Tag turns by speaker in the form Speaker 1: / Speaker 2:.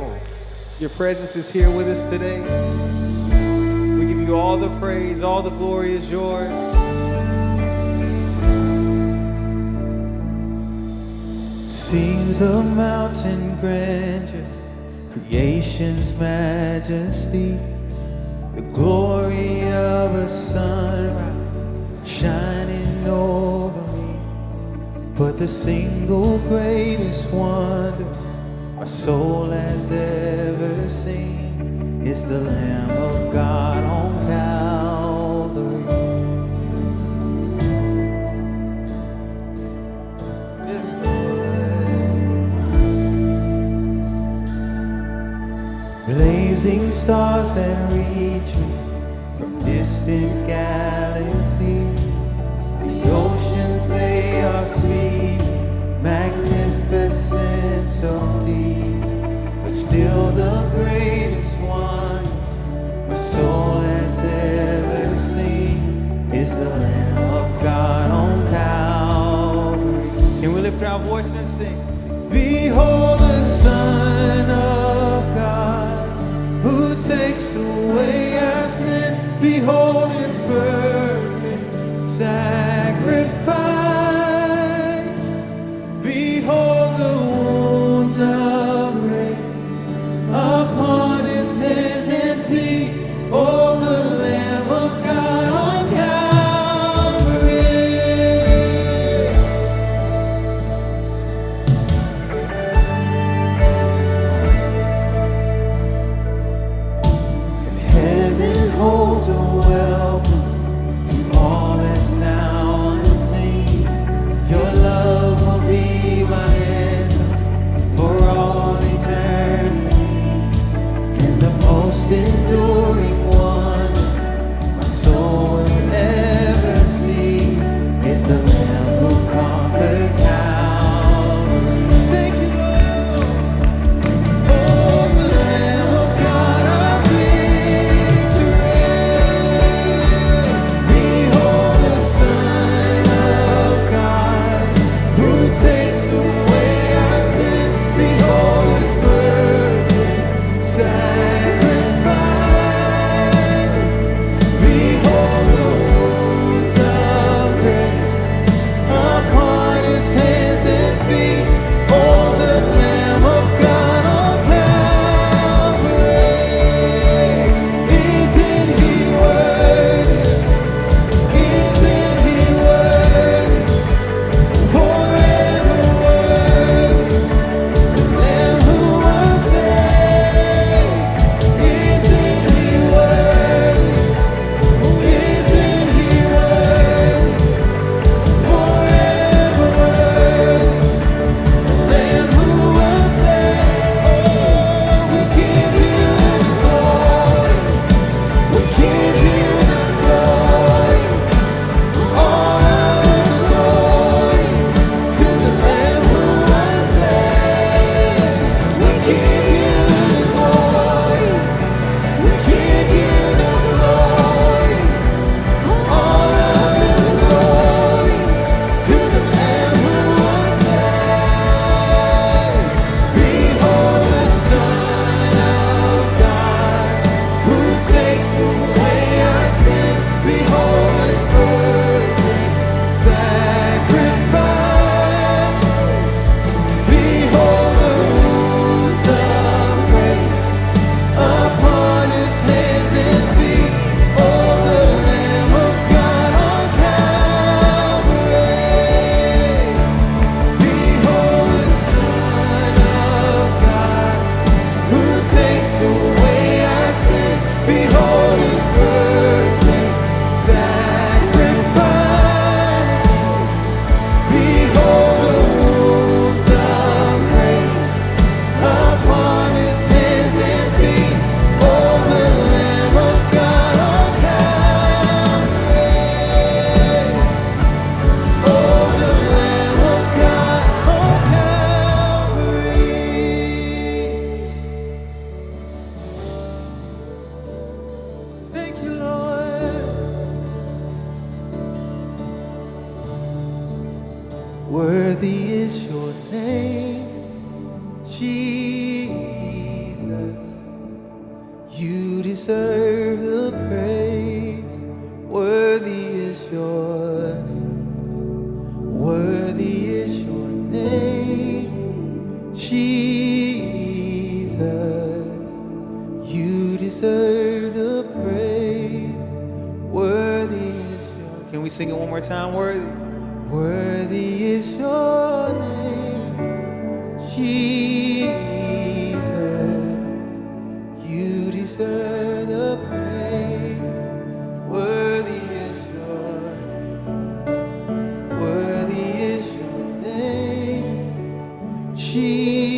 Speaker 1: grateful your presence is here with us today. We give you all the praise, all the glory is yours. Sings of mountain grandeur, creation's majesty, the glory of a sunrise shining over me. But the single greatest wonder my soul has ever seen is the Lamb of God on Calvary. Yes, Lord. Blazing stars that reach me from distant galaxies, the oceans they are sweet, magnificent, so deep, but still the greatest one my soul has ever seen is the Lamb of God on Calvary. Can we lift our voice and sing? Behold the Son of God who takes away our sin. Behold his perfect sacrifice. Behold the wounds of grace upon his hands and feet. Oh, the Lamb of God on Calvary. And heaven holds a welcome to all that's now unseen. Your love will be my anthem for all eternity, and the most enduring one my soul will ever see is the Lamb who conquered Calvary. Thank you, Lord. Oh, the Lamb of God, our victory. Behold the Son of God who takes away our sin. Behold his perfect sacrifice. deserve the praise. Worthy is your name. Worthy is your name, Jesus. You deserve the praise. Worthy is your. Can we sing it one more time? Worthy. Worthy is your name, Jesus. You deserve the praise. Worthy is your name. Worthy is your name, Jesus.